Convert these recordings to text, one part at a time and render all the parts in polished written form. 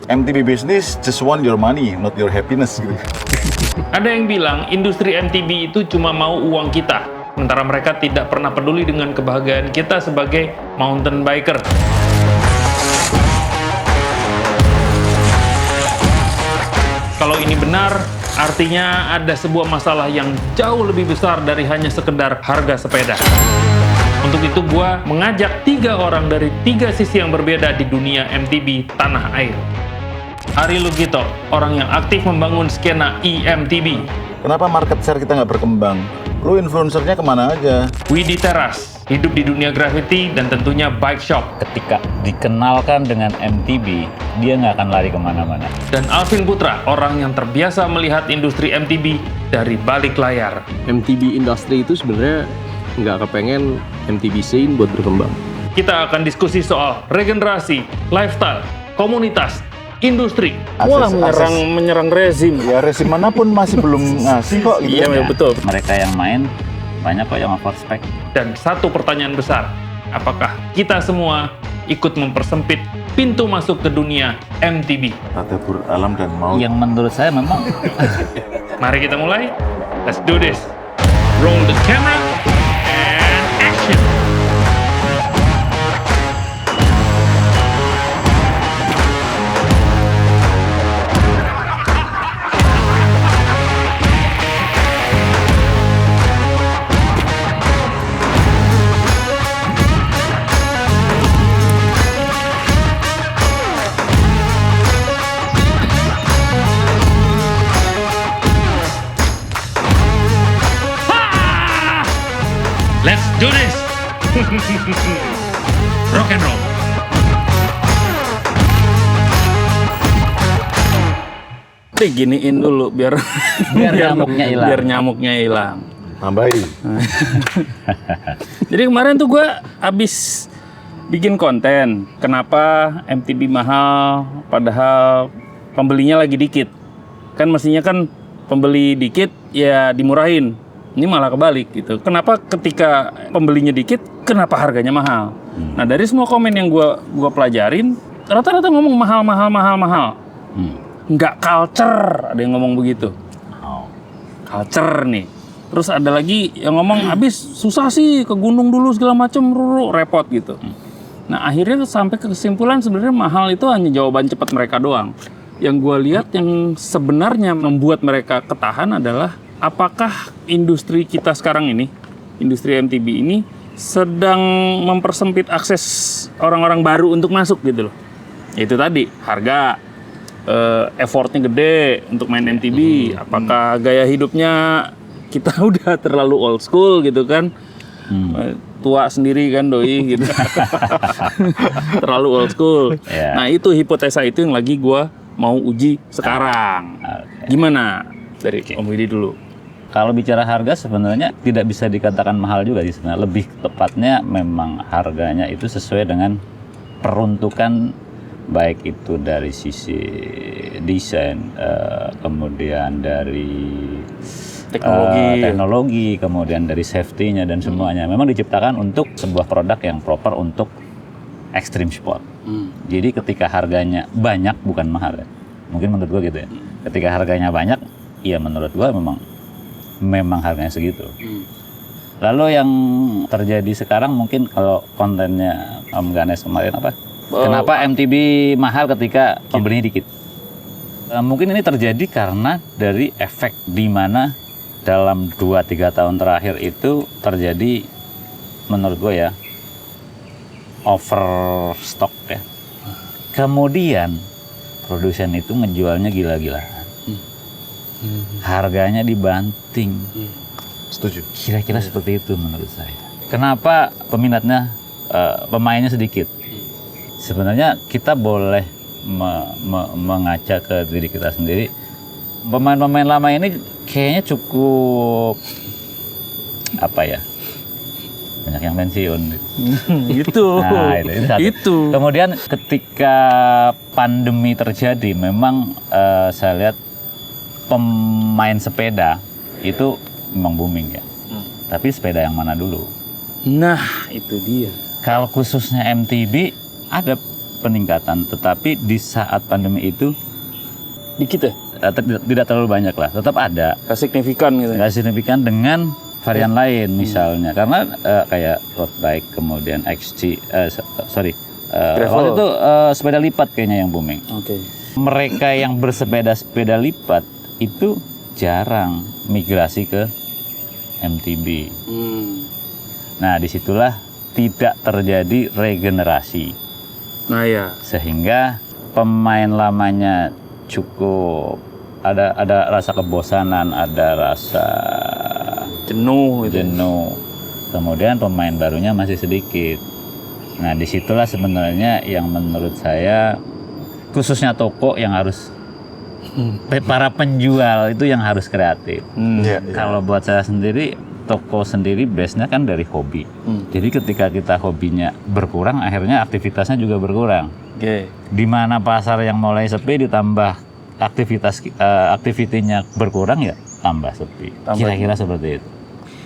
MTV business just want your money, not your happiness gitu. Ada yang bilang industri MTV itu cuma mau uang kita, sementara mereka tidak pernah peduli dengan kebahagiaan kita sebagai mountain biker. Kalau ini benar, artinya ada sebuah masalah yang jauh lebih besar dari hanya sekedar harga sepeda. Untuk itu gua mengajak 3 orang dari 3 sisi yang berbeda di dunia MTB tanah air. Ari Lugito, orang yang aktif membangun skena eMTB. Kenapa market share kita nggak berkembang? Lu influencernya kemana aja? Widi Teras, hidup di dunia graffiti dan tentunya bike shop. Ketika dikenalkan dengan MTB, dia nggak akan lari kemana-mana. Dan Alvin Putra, orang yang terbiasa melihat industri MTB dari balik layar. MTB industri itu sebenarnya nggak kepengen MTB scene buat berkembang. Kita akan diskusi soal regenerasi, lifestyle, komunitas, industri. Akses- menyerang rezim. Ya rezim manapun masih belum ngasih kok gitu. Iya, betul. Mereka yang main, banyak kok yang overspec. Dan satu pertanyaan besar, apakah kita semua ikut mempersempit pintu masuk ke dunia MTB? Tadabur alam dan maut. Yang menurut saya memang Mari kita mulai. Let's do this. Roll the camera and action. Let's do this. Rock and roll. Diginiin dulu biar nyamuknya hilang. Biar nyamuknya hilang. Tambahin. Jadi kemarin tuh gue abis bikin konten. Kenapa MTB mahal padahal pembelinya lagi dikit. Kan mestinya kan pembeli dikit ya dimurahin. Ini malah kebalik gitu. Kenapa ketika pembelinya dikit, kenapa harganya mahal? Nah dari semua komen yang gua pelajarin, rata-rata ngomong mahal. Nggak culture, ada yang ngomong begitu. Culture nih. Terus ada lagi yang ngomong, abis susah sih ke gunung dulu segala macem, repot gitu. Nah akhirnya sampai ke kesimpulan sebenarnya mahal itu hanya jawaban cepat mereka doang. Yang gua lihat yang sebenarnya membuat mereka ketahan adalah apakah industri kita sekarang ini, industri MTB ini sedang mempersempit akses orang-orang baru untuk masuk gitu loh. Itu tadi, harga, effortnya gede untuk main MTB. Apakah gaya hidupnya kita udah terlalu old school gitu kan. Tua sendiri kan doi gitu. Terlalu old school. Yeah. Nah itu hipotesa itu yang lagi gua mau uji sekarang. Gimana? Dari Om Widi dulu. Kalau bicara harga sebenarnya tidak bisa dikatakan mahal juga sih sebenarnya. Lebih tepatnya memang harganya itu sesuai dengan peruntukan, baik itu dari sisi desain, kemudian dari teknologi, kemudian dari safety-nya dan semuanya. Memang diciptakan untuk sebuah produk yang proper untuk extreme sport. Jadi ketika harganya banyak bukan mahal ya. Mungkin menurut gua gitu ya. Ketika harganya banyak, iya menurut gua memang harganya segitu. Lalu yang terjadi sekarang mungkin kalau kontennya Om Ganes kemarin apa? Kenapa MTB mahal ketika pembelinya dikit? Mungkin ini terjadi karena dari efek di mana dalam 2-3 tahun terakhir itu terjadi menurut gue ya overstock ya. Kemudian produsen itu ngejualnya gila-gilaan. Harganya dibanting. Setuju. Kira-kira seperti itu menurut saya. Kenapa peminatnya, pemainnya sedikit? Sebenarnya kita boleh mengaca ke diri kita sendiri. Pemain-pemain lama ini kayaknya cukup apa ya? Banyak yang pensiun. Gitu. Nah, itu satu. Itu. Kemudian ketika pandemi terjadi, memang saya lihat pemain sepeda itu memang booming ya. Tapi sepeda yang mana dulu? Nah, itu dia. Kalau khususnya MTB, ada peningkatan, tetapi di saat pandemi itu Dikit ya? tidak terlalu banyak lah, tetap ada. Nggak signifikan gitu. Nggak signifikan dengan varian lain misalnya, karena kayak road bike, kemudian waktu itu sepeda lipat kayaknya yang booming. Oke. Mereka yang bersepeda lipat itu jarang migrasi ke MTB. Nah, disitulah tidak terjadi regenerasi, Nah ya. sehingga pemain lamanya cukup ada rasa kebosanan, ada rasa Jenuh gitu. jenuh. Kemudian pemain barunya masih sedikit. Nah, disitulah sebenarnya yang menurut saya khususnya toko yang harus para penjual itu yang harus kreatif. Iya, iya. Kalau buat saya sendiri, toko sendiri base-nya kan dari hobi. Jadi ketika kita hobinya berkurang, akhirnya aktivitasnya juga berkurang. Oke. Di mana pasar yang mulai sepi ditambah aktivitinya berkurang, ya tambah sepi. Kira-kira seperti itu.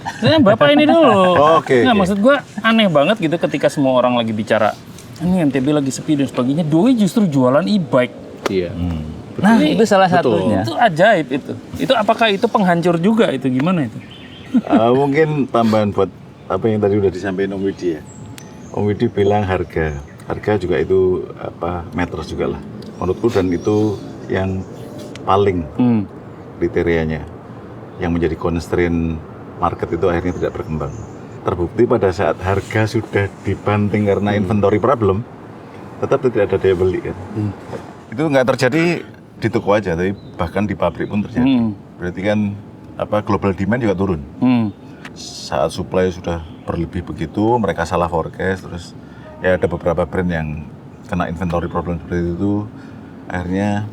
Nah, Bapak ini dulu. Oke, Nggak, oke. maksud gue aneh banget gitu ketika semua orang lagi bicara ini MTB lagi sepi dan sebagainya, Doi justru jualan e-bike. Iya. Nah, itu salah satunya. Itu ajaib itu. Itu apakah itu penghancur juga itu, gimana itu? Mungkin tambahan buat apa yang tadi udah disampaikan Om Widi ya. Om Widi bilang harga juga itu meters juga lah. Menurutku dan itu yang paling kriterianya yang menjadi constraint market itu akhirnya tidak berkembang. Terbukti pada saat harga sudah dibanting karena inventory problem, tetap tidak ada daya beli kan. Itu nggak terjadi di toko aja, tapi bahkan di pabrik pun terjadi. Berarti kan global demand juga turun. Saat supply sudah berlebih begitu, mereka salah forecast, terus ya ada beberapa brand yang kena inventory problem seperti itu, akhirnya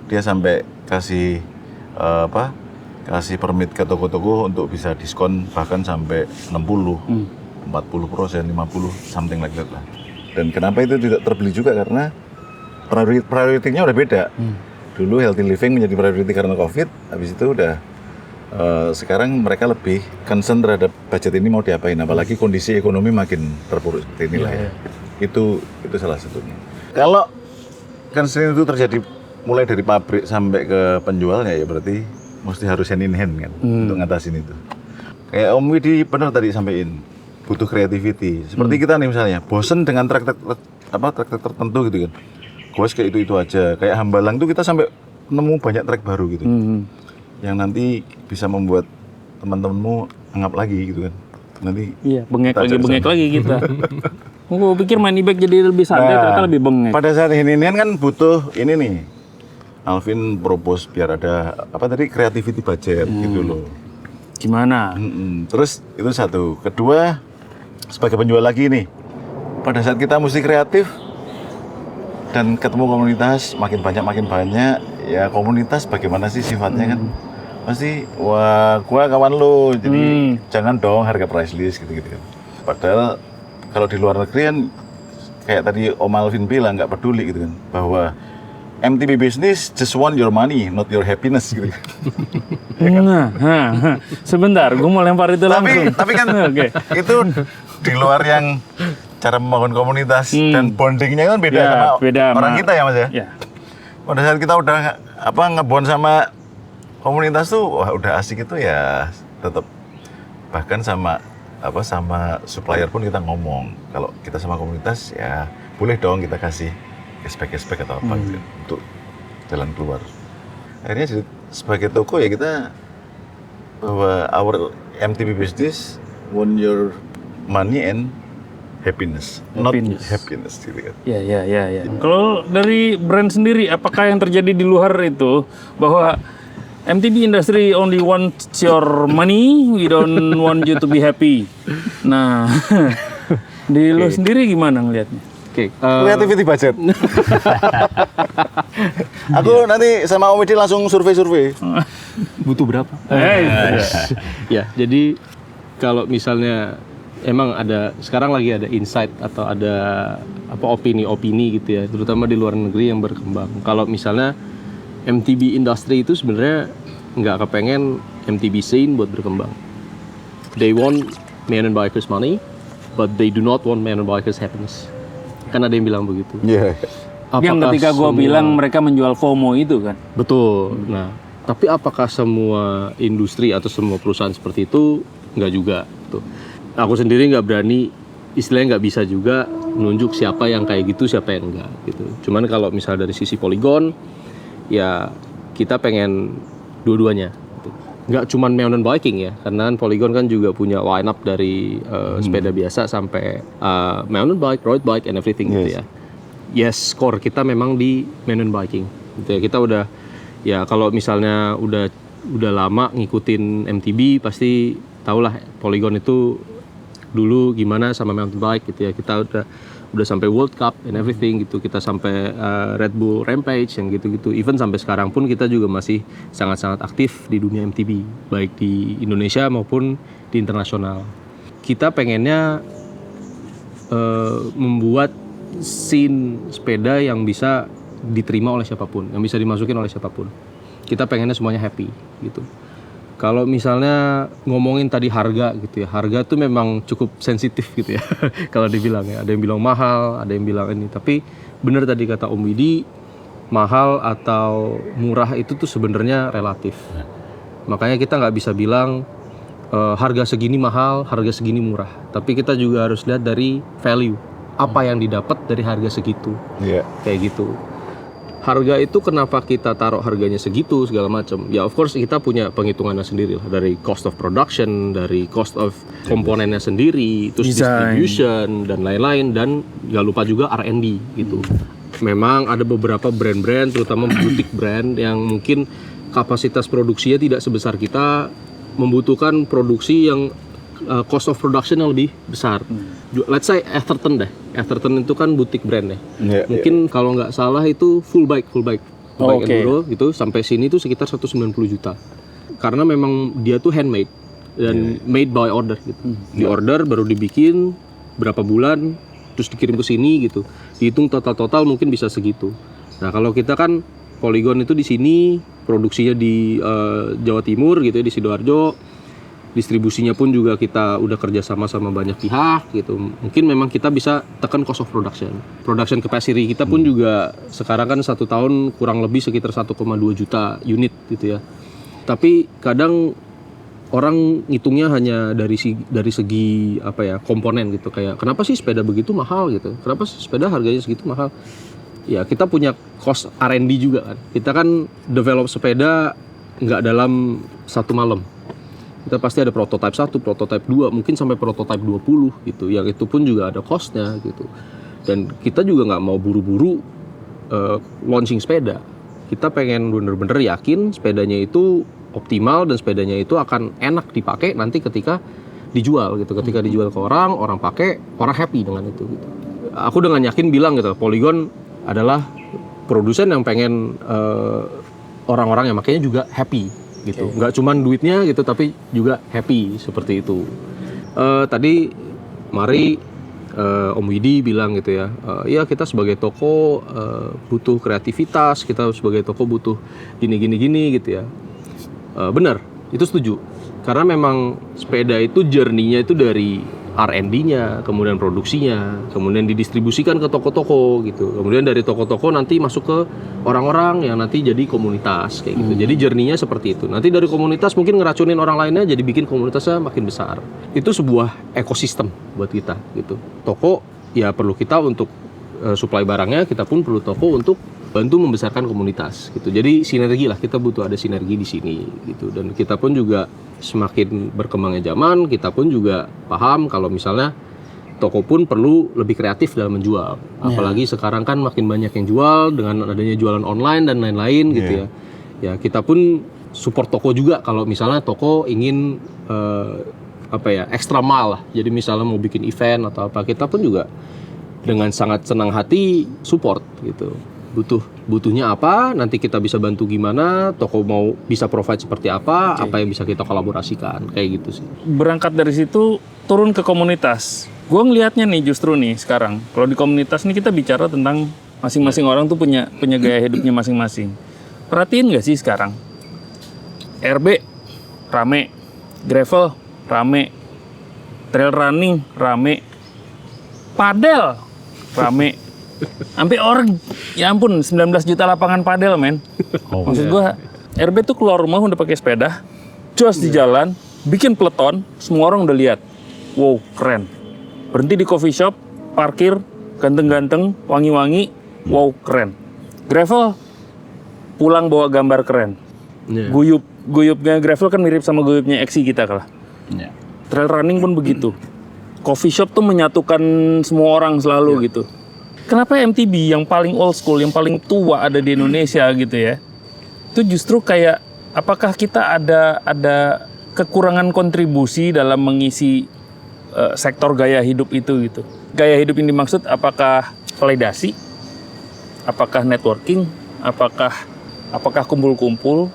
dia sampai kasih kasih permit ke toko-toko untuk bisa diskon bahkan sampai 60, 40%, 50, something like that lah. Dan kenapa itu tidak terbeli juga karena priority-nya udah beda. Dulu healthy living menjadi priority karena COVID, habis itu udah sekarang mereka lebih concern terhadap budget ini mau diapain, apalagi kondisi ekonomi makin terpuruk seperti inilah ya. Itu salah satunya. Kalau concern itu terjadi mulai dari pabrik sampai ke penjualnya, ya berarti mesti harus hand in hand kan untuk ngatasin itu. Kayak Om Widi benar tadi sampaikan, butuh creativity. Seperti kita nih misalnya, bosen dengan track tertentu gitu kan. Goes kayak itu aja. Kayak Hambalang tuh kita sampai nemu banyak track baru gitu. Yang nanti bisa membuat teman-temanmu anggap lagi gitu kan. Nanti Iya, bengek lagi kita. Gue pikir main e-bike jadi lebih santai, ternyata lebih bengek. Pada saat ini kan butuh ini nih. Alvin propose biar ada creativity budget gitu loh. Gimana? Terus itu satu. Kedua, sebagai penjual lagi nih, pada saat kita mesti kreatif dan ketemu komunitas makin banyak, ya komunitas bagaimana sih sifatnya kan? Pasti, wah gua kawan lo, jadi jangan dong harga price list gitu kan. Padahal kalau di luar negeri kan kayak tadi Om Alvin bilang nggak peduli gitu kan, bahwa MTB business just want your money, not your happiness gitu. Nah, sebentar, gue mau lempar itu langsung. Tapi kan itu di luar yang cara membangun komunitas dan bondingnya kan beda sama orang kita ya Mas ya. Pada saat kita udah ngebond sama komunitas tuh, wah udah asik itu ya tetap, bahkan sama supplier pun kita ngomong kalau kita sama komunitas ya boleh dong kita kasih cashback atau apa gitu untuk jalan keluar. Akhirnya jadi sebagai toko ya kita bahwa our MTB business want your money and happiness, not happiness gitu kan. Ya. Kalau dari brand sendiri, apakah yang terjadi di luar itu bahwa MTB industry only wants your money, we don't want you to be happy. Nah, di lu sendiri gimana ngelihatnya? Creativity budget. Aku nanti sama Om Widi langsung survei. Butuh berapa? Ya, jadi kalau misalnya emang sekarang lagi ada insight atau ada opini-opini gitu ya, terutama di luar negeri yang berkembang. Kalau misalnya MTB industry itu sebenarnya nggak kepengen MTB scene buat berkembang. They want mountain bikers money, but they do not want mountain bikers happiness. Kan ada yang bilang begitu. Iya. Yang ketika gue bilang mereka menjual FOMO itu kan. Betul. Nah, tapi apakah semua industri atau semua perusahaan seperti itu? Nggak juga. Tuh. Aku sendiri nggak berani, istilahnya nggak bisa juga nunjuk siapa yang kayak gitu, siapa yang enggak gitu. Cuman kalau misal dari sisi Polygon, ya kita pengen dua-duanya. Gitu. Nggak cuman mountain biking ya, karena Polygon kan juga punya line up dari sepeda biasa sampai mountain bike, road bike, and everything gitu ya. Yes, core kita memang di mountain biking. Gitu ya. Kita udah, ya kalau misalnya udah lama ngikutin MTB pasti tahulah Polygon itu dulu gimana sama mountain bike gitu ya. Kita udah sampai World Cup and everything gitu. Kita sampai Red Bull Rampage yang gitu-gitu. Even sampai sekarang pun kita juga masih sangat-sangat aktif di dunia MTB, baik di Indonesia maupun di internasional. Kita pengennya membuat scene sepeda yang bisa diterima oleh siapapun, yang bisa dimasukin oleh siapapun. Kita pengennya semuanya happy gitu. Kalau misalnya ngomongin tadi harga gitu ya, harga tuh memang cukup sensitif gitu ya. Kalau dibilang ya, ada yang bilang mahal, ada yang bilang ini. Tapi benar tadi kata Om Widi, mahal atau murah itu tuh sebenarnya relatif. Makanya kita nggak bisa bilang harga segini mahal, harga segini murah. Tapi kita juga harus lihat dari value, apa yang didapat dari harga segitu. Kayak gitu. Harga itu kenapa kita taruh harganya segitu segala macam? Ya of course kita punya penghitungannya sendiri lah, dari cost of production, dari cost of komponennya sendiri, terus distribution dan lain-lain, dan nggak lupa juga R&D gitu. Memang ada beberapa brand-brand, terutama boutique brand yang mungkin kapasitas produksinya tidak sebesar kita, membutuhkan produksi yang cost of production yang lebih besar. Let's say Atherton deh. Atherton itu kan boutique brand ya. Mungkin kalau nggak salah itu full bike enduro gitu, sampai sini tuh sekitar 190 juta. Karena memang dia tuh handmade dan made by order gitu. Di order baru dibikin berapa bulan terus dikirim ke sini gitu. Dihitung total mungkin bisa segitu. Nah, kalau kita kan Polygon itu di sini produksinya di Jawa Timur gitu ya, di Sidoarjo. Distribusinya pun juga kita udah kerja sama banyak pihak gitu. Mungkin memang kita bisa tekan cost of production. Production capacity kita pun juga sekarang kan 1 tahun kurang lebih sekitar 1,2 juta unit gitu ya. Tapi kadang orang ngitungnya hanya dari segi apa ya, komponen gitu, kayak kenapa sih sepeda begitu mahal gitu? Kenapa sih sepeda harganya segitu mahal? Ya kita punya cost R&D juga kan. Kita kan develop sepeda nggak dalam 1 malam. Kita pasti ada prototype 1, prototype 2, mungkin sampai prototype 20 gitu. Yang itu pun juga ada cost-nya gitu. Dan kita juga nggak mau buru-buru launching sepeda. Kita pengen bener-bener yakin sepedanya itu optimal dan sepedanya itu akan enak dipakai nanti ketika dijual gitu. Ketika dijual ke orang pakai, orang happy dengan itu gitu. Aku dengan yakin bilang gitu, Polygon adalah produsen yang pengen orang-orang yang makanya juga happy gitu, nggak cuman duitnya gitu, tapi juga happy seperti itu. Tadi Mari Om Widi bilang gitu ya, ya kita sebagai toko butuh kreativitas, kita sebagai toko butuh gini gitu ya. Benar, itu setuju. Karena memang sepeda itu journey-nya itu dari R&D-nya, kemudian produksinya, kemudian didistribusikan ke toko-toko gitu. Kemudian dari toko-toko nanti masuk ke orang-orang yang nanti jadi komunitas kayak gitu. Jadi journey-nya seperti itu. Nanti dari komunitas mungkin ngeracunin orang lainnya, jadi bikin komunitasnya makin besar. Itu sebuah ekosistem buat kita gitu. Toko ya perlu kita untuk supply barangnya, kita pun perlu toko untuk bantu membesarkan komunitas gitu. Jadi sinergi lah, kita butuh ada sinergi di sini gitu. Dan kita pun juga semakin berkembangnya zaman, kita pun juga paham kalau misalnya toko pun perlu lebih kreatif dalam menjual. Apalagi sekarang kan makin banyak yang jual dengan adanya jualan online dan lain-lain gitu ya. Ya kita pun support toko juga kalau misalnya toko ingin extra mile lah. Jadi misalnya mau bikin event atau apa, kita pun juga dengan sangat senang hati support gitu. Butuhnya apa, nanti kita bisa bantu gimana, toko mau bisa provide seperti apa, apa yang bisa kita kolaborasikan, kayak gitu sih. Berangkat dari situ, turun ke komunitas. Gue ngelihatnya nih justru nih sekarang, kalau di komunitas nih kita bicara tentang masing-masing orang tuh punya gaya hidupnya masing-masing. Perhatiin nggak sih sekarang? RB, rame. Gravel, rame. Trail running, rame. Padel, rame. Sampai orang, ya ampun, 19 juta lapangan padel, men. Maksud gua, RB tuh keluar rumah udah pakai sepeda, jos di jalan, bikin peleton, semua orang udah lihat. Wow, keren. Berhenti di coffee shop, parkir, ganteng-ganteng, wangi-wangi, wow, keren. Gravel, pulang bawa gambar keren. Iya. Guyupnya gravel kan mirip sama guyupnya XC kita kalah. Ya. Trail running pun begitu. Coffee shop tuh menyatukan semua orang selalu gitu. Kenapa MTB yang paling old school, yang paling tua ada di Indonesia gitu ya? Itu justru kayak apakah kita ada kekurangan kontribusi dalam mengisi sektor gaya hidup itu gitu. Gaya hidup yang dimaksud apakah validasi? Apakah networking? Apakah kumpul-kumpul?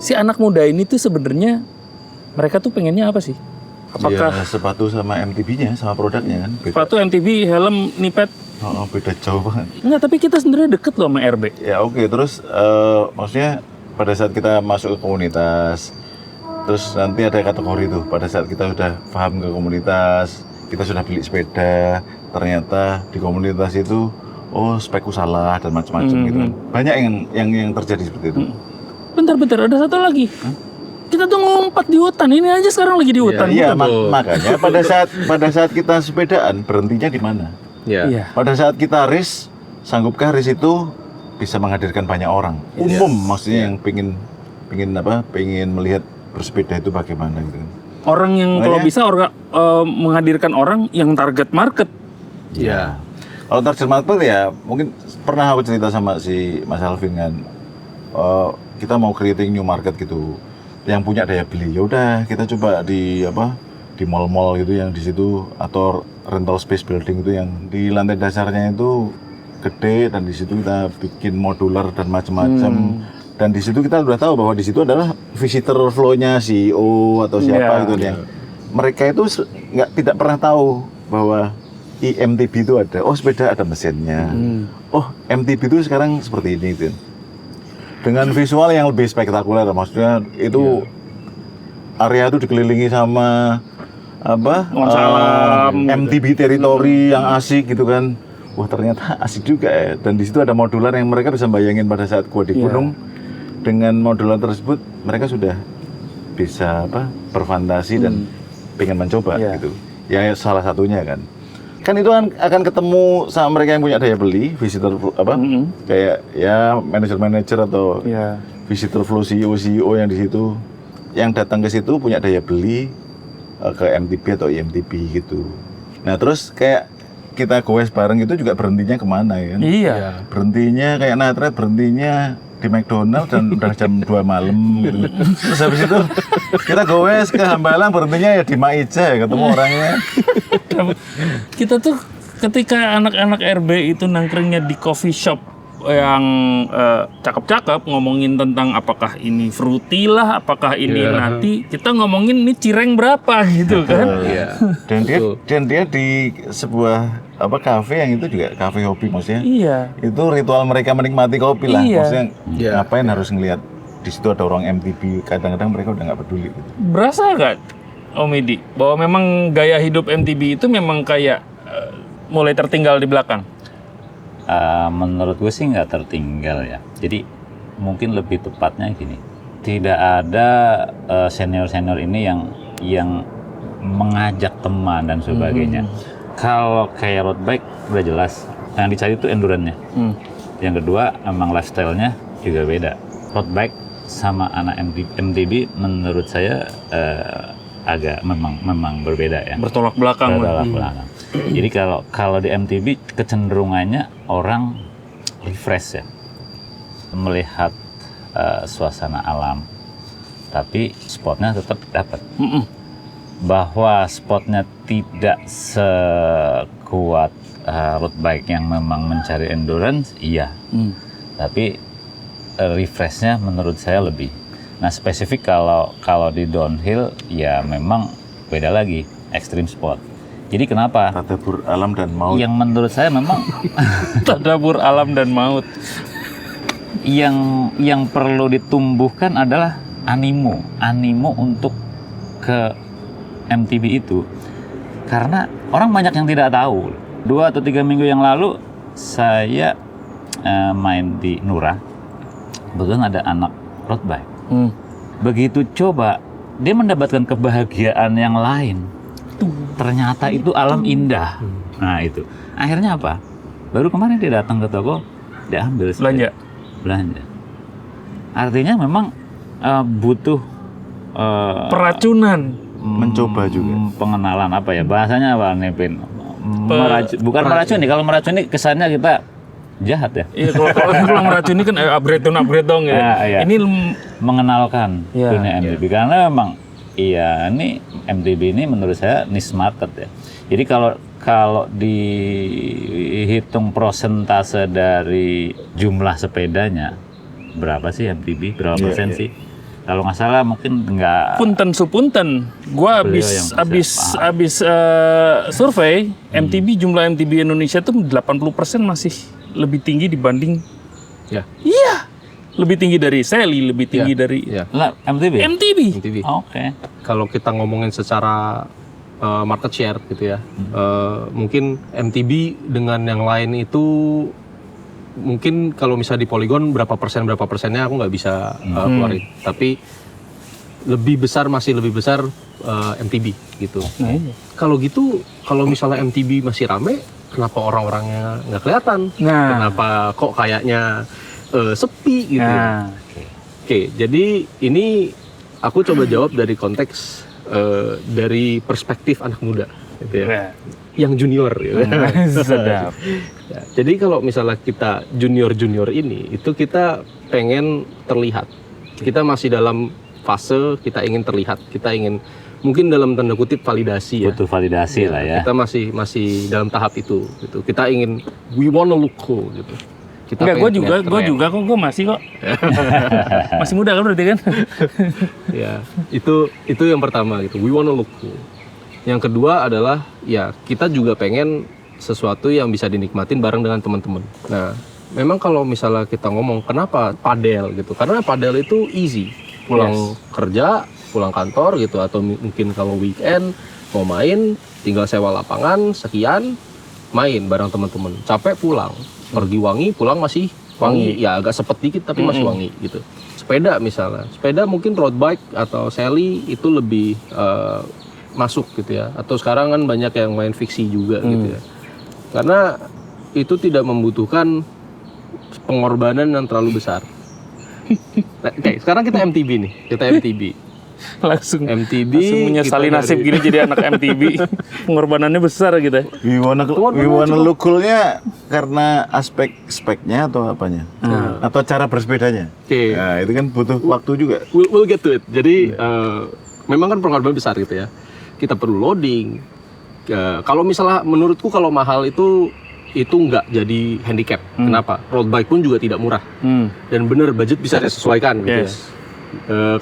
Si anak muda ini tuh sebenarnya mereka tuh pengennya apa sih? Apakah Ya, sepatu sama MTB-nya, sama produknya kan beda. sepatu MTB, helm, nipet? Oh, beda jauh banget. Enggak, tapi kita sebenarnya deket loh sama RB. Ya oke, terus maksudnya pada saat kita masuk ke komunitas, terus nanti ada kategori tuh, pada saat kita sudah paham ke komunitas, kita sudah beli sepeda, ternyata di komunitas itu, oh spekku salah dan macam-macam gitu kan. Banyak yang terjadi seperti itu. Bentar, ada satu lagi. Kita tuh ngumpat di hutan, ini aja sekarang lagi di hutan. Iya, makanya pada saat kita sepedaan berhentinya di mana? Ya. Iya. Pada saat kita race, sanggupkah race itu bisa menghadirkan banyak orang? Umum maksudnya yang pingin melihat bersepeda itu bagaimana gitu kan. Orang yang kalau Makanya- bisa menghadirkan orang yang target market. Ya. Kalau target market ya mungkin pernah aku cerita sama si Mas Alvin kan, kita mau creating new market gitu, yang punya daya beli. Ya udah kita coba di mall-mall gitu yang di situ, atau rental space building itu yang di lantai dasarnya itu gede, dan di situ kita bikin modular dan macam-macam. Dan di situ kita udah tahu bahwa di situ adalah visitor flow-nya CEO atau siapa gitu yang mereka itu tidak pernah tahu bahwa MTB itu ada. Oh, sepeda ada mesinnya. Oh, MTB itu sekarang seperti ini gitu. Dengan visual yang lebih spektakuler, maksudnya itu area itu dikelilingi sama Nuansa alam, MTB teritori yang asik gitu kan. Wah, ternyata asik juga ya. Dan di situ ada modular yang mereka bisa bayangin pada saat gua di gunung. Dengan modular tersebut mereka sudah bisa berfantasi dan pengen mencoba gitu. Ya salah satunya kan. Kan itu akan ketemu sama mereka yang punya daya beli, visitor kayak ya manajer-manajer atau visitor flow CEO yang di situ, yang datang ke situ punya daya beli ke MTB atau IMTB gitu. Nah terus kayak kita goes bareng itu juga berhentinya kemana ya kan? Iya. Berhentinya kayak Natret, berhentinya di McDonald dan udah jam 2 malam gitu. Terus habis itu kita goes ke Hambalang, berhentinya ya di Maija ya, ketemu orangnya. Kita tuh ketika anak-anak RB itu nangkringnya di coffee shop yang cakep-cakep, ngomongin tentang apakah ini fruity lah, apakah ini nati, kita ngomongin ini cireng berapa gitu kan. Dan dia di sebuah kafe yang itu juga kafe hobi maksudnya. Iya. Itu ritual mereka menikmati kopi lah. Iya. Maksudnya ngapain harus ngelihat di situ ada orang MTB, kadang-kadang mereka udah nggak peduli gitu. Berasa nggak, Om Edi, bahwa memang gaya hidup MTB itu memang kayak mulai tertinggal di belakang? Menurut gue sih nggak tertinggal ya. Jadi mungkin lebih tepatnya gini, tidak ada senior-senior ini yang mengajak teman dan sebagainya. Kalau kayak road bike udah jelas, yang dicari itu endurance-nya. Yang kedua emang lifestyle-nya juga beda. Road bike sama anak MTB menurut saya agak memang berbeda ya. Bertolak belakang. Bertolak belakang. Jadi kalau di MTB kecenderungannya orang refresh ya, melihat suasana alam, tapi spotnya tetap dapat. Bahwa spotnya tidak sekuat road bike yang memang mencari endurance, iya. Tapi refreshnya menurut saya lebih. Nah spesifik kalau di downhill ya memang beda lagi, extreme sport. Jadi kenapa? Tadabur alam dan maut. Yang menurut saya memang Tadabur alam dan maut. yang perlu ditumbuhkan adalah animo untuk ke MTB itu, karena orang banyak yang tidak tahu. 2 atau 3 minggu yang lalu saya main di Nura, kebetulan ada anak road bike. Begitu coba, dia mendapatkan kebahagiaan yang lain. Ternyata itu alam indah. Nah itu, akhirnya apa? Baru kemarin dia datang ke toko, dia ambil belanja. Artinya memang butuh Peracunan. Mencoba juga. Pengenalan apa ya? Bahasanya apa nih, Pin? Bukan meracuni. Kalau meracuni kesannya kita jahat ya. Iya, kalau meracuni kan upgrade dong ya. Iya. Ini Mengenalkan Iya. dunia MTB karena memang ini MTB ini menurut saya niche market ya. Jadi kalau dihitung prosentase dari jumlah sepedanya berapa sih MTB? Berapa Iya, persen iya. sih? Kalau nggak salah mungkin nggak. punten. Gua Beliau abis survei MTB, jumlah MTB Indonesia tuh 80% masih lebih tinggi dibanding. Ya. Iya. Lebih tinggi dari Sally, lebih tinggi dari Ya. Lah, MTB? MTB. MTB. Oke. Kalau kita ngomongin secara market share gitu ya, mungkin MTB dengan yang lain itu mungkin kalau misalnya di Polygon berapa persennya aku nggak bisa keluarin. Tapi masih lebih besar MTB gitu. Nah, iya. Kalau gitu, kalau misalnya MTB masih rame, kenapa orang-orangnya nggak kelihatan? Nah. Kenapa kok kayaknya sepi gitu? Nah, Oke, jadi ini aku coba jawab dari konteks dari perspektif anak muda, gitu ya. nah. Yang junior. Gitu. Sedap. Ya, jadi kalau misalnya kita junior ini, itu kita pengen terlihat. Kita masih dalam fase kita ingin terlihat, kita ingin mungkin dalam tanda kutip validasi ya. Butuh validasi lah ya. Kita masih dalam tahap itu. Gitu. Kita ingin we wanna look cool gitu. Kita Enggak, pengen terlihat keren. gue masih kok. Masih muda kan berarti kan? Ya, itu yang pertama gitu. We wanna look cool. Yang kedua adalah ya kita juga pengen sesuatu yang bisa dinikmatin bareng dengan teman-teman. Nah, memang kalau misalnya kita ngomong kenapa padel gitu? Karena padel itu easy. Pulang kerja, pulang kantor gitu atau mungkin kalau weekend mau main tinggal sewa lapangan sekian main bareng teman-teman. Capek pulang, pergi wangi, pulang masih wangi. Ya agak sepet dikit tapi masih wangi gitu. Sepeda misalnya, sepeda mungkin road bike atau Sally itu lebih masuk gitu ya. Atau sekarang kan banyak yang main fiksi juga gitu ya. Karena itu tidak membutuhkan pengorbanan yang terlalu besar. Nah, oke, sekarang kita MTB nih. Kita MTB. langsung MTB menyesali kita nasib dari- gini jadi anak MTB. Pengorbanannya besar gitu. We wanna look cool-nya karena speknya atau apanya? Atau cara bersepedanya? Oke. Nah, itu kan butuh waktu juga. We'll get to it. Jadi memang kan pengorbanan besar gitu ya. Kita perlu loading. Kalau misalnya menurutku kalau mahal itu nggak jadi handicap. Kenapa? Road bike pun juga tidak murah. Dan bener budget bisa disesuaikan gitu ya. Yes.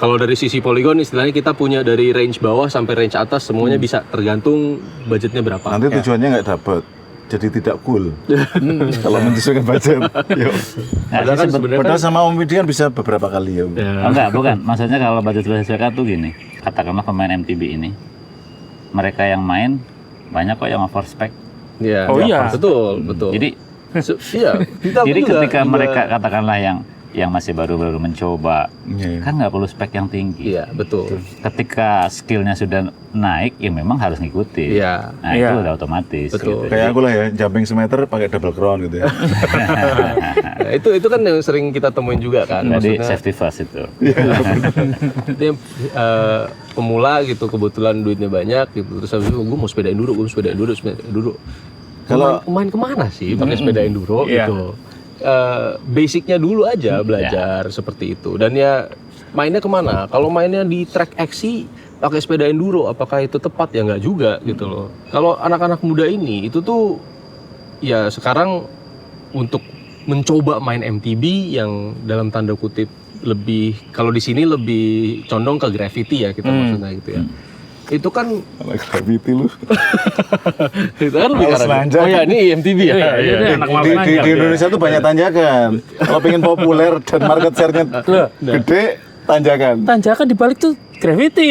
Kalau dari sisi Polygon istilahnya kita punya dari range bawah sampai range atas semuanya bisa tergantung budgetnya berapa. Nanti tujuannya nggak dapat, jadi tidak cool. Kalau menyesuaikan budget. Yuk. Padahal kan sebenarnya Padahal sama Om Widi kan bisa beberapa kali ya. Om. Oh, enggak, bukan. Maksudnya kalau budget disesuaikan tuh gini. Katakanlah pemain MTB ini, mereka yang main banyak kok yang over spec. ya, Oh iya. betul. Jadi Iya, jadi ketika mereka katakanlah yang masih baru-baru mencoba, Iya. kan nggak perlu spek yang tinggi. iya, betul. Ketika skillnya sudah naik, ya memang harus ngikutin. Iya. Nah Iya. itu udah otomatis. Betul. Gitu. Kayak aku lah ya, jumping semeter pakai double crown gitu ya. Nah, itu kan yang sering kita temuin juga kan. Jadi Maksudnya safety first itu. dia pemula gitu kebetulan duitnya banyak gitu terus habis itu gue mau sepeda enduro. Kalau- main kemana sih pakai sepeda enduro Iya. gitu. Basicnya dulu aja belajar seperti itu dan ya mainnya kemana? Kalau mainnya di track XC pakai sepeda enduro apakah itu tepat? Ya nggak juga gitu loh. Kalau anak-anak muda ini itu tuh ya sekarang untuk mencoba main MTB yang dalam tanda kutip lebih kalau di sini lebih condong ke gravity ya kita maksudnya gitu ya. Itu kan Anak gravity lu. itu kan lebih Males karena nanjak. oh ya ini MTB ya. Iya, Iya, iya, anak malas Di nanjak. Indonesia tuh banyak tanjakan. Kalau pengen populer dan market share-nya gede, tanjakan. Tanjakan dibalik tuh gravity.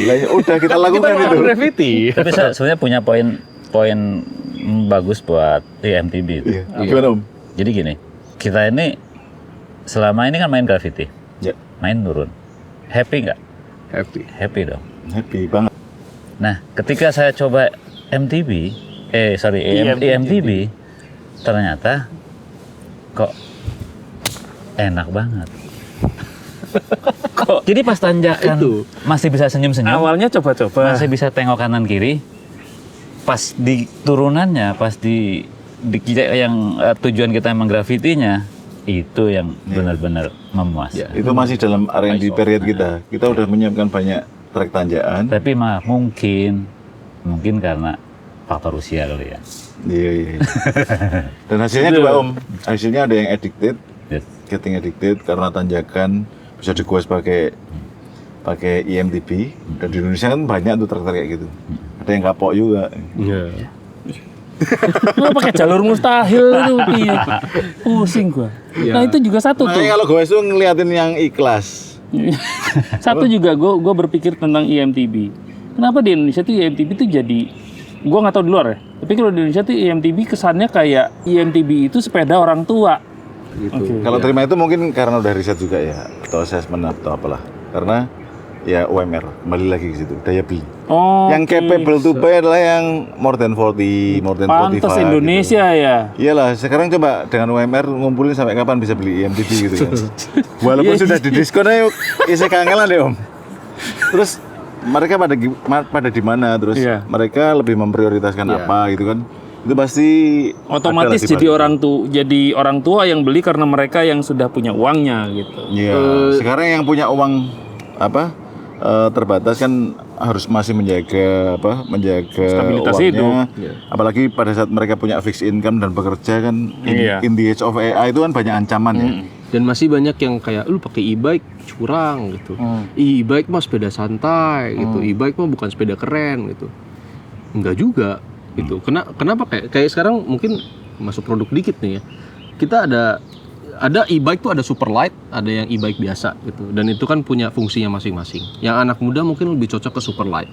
Lah, ya udah kita lakukan Kita itu. gravity. Tapi saya sebenarnya punya poin bagus buat MTB itu. Iya. Gimana Om? Jadi gini, kita ini selama ini kan main Gravity, Ya, main turun. Happy nggak? Happy. Happy dong. happy banget. Nah, ketika saya coba EMTB, ternyata kok enak banget. Kok Jadi pas tanjakan Itu. masih bisa senyum-senyum, awalnya coba-coba. masih bisa tengok kanan kiri. Pas di turunannya, pas di yang tujuan kita emang Gravity-nya, itu yang benar-benar memuaskan. Itu masih dalam R&D period kita. Kita udah menyiapkan banyak trek tanjakan. Tapi mah mungkin karena faktor usia kali ya. Iya, iya. Dan hasilnya coba Om, hasilnya ada yang addicted, Yes. getting addicted karena tanjakan bisa dikuas pakai EMTB. Dan di Indonesia kan banyak tuh truk kayak gitu. Ada yang kapok juga. Iya. Lu pakai jalur mustahil itu, piye? Pusing gua. Ya. Nah, itu juga satu tuh. Makanya kalau gue tuh ngeliatin yang ikhlas. Satu juga gue berpikir tentang EMTB. Kenapa di Indonesia tuh EMTB tuh jadi, gue nggak tahu di luar ya. Tapi kalau di Indonesia tuh EMTB kesannya kayak EMTB itu sepeda orang tua. Gitu. Oke. Kalau terima itu mungkin karena udah riset juga ya, atau assessment atau apalah. Karena ya UMR, kembali lagi ke situ, daya beli. Oh, Yang capable to buy adalah yang more than 40, more than 45. pantes Indonesia ya. Iyalah, sekarang coba dengan UMR ngumpulin sampai kapan bisa beli EMTB gitu kan. Walaupun Iya, sudah didiskon aja isi kangelan deh Om. Terus mereka pada di mana? Terus Iya. mereka lebih memprioritaskan apa gitu kan. Itu pasti Otomatis adalah jadi orang tua yang beli karena mereka yang sudah punya uangnya gitu. Iya, sekarang yang punya uang terbatas kan harus masih menjaga Stabilitas uangnya. hidup. Apalagi pada saat mereka punya fixed income dan bekerja kan Iya. in the age of AI itu kan banyak ancaman ya. Dan masih banyak yang kayak lu pakai e-bike curang gitu. E-bike mah sepeda santai gitu. E-bike mah bukan sepeda keren gitu. Enggak juga gitu. Kenapa kayak sekarang mungkin masuk produk dikit nih ya. Kita ada e-bike tuh ada super light, ada yang e-bike biasa gitu. Dan itu kan punya fungsinya masing-masing. Yang anak muda mungkin lebih cocok ke super light.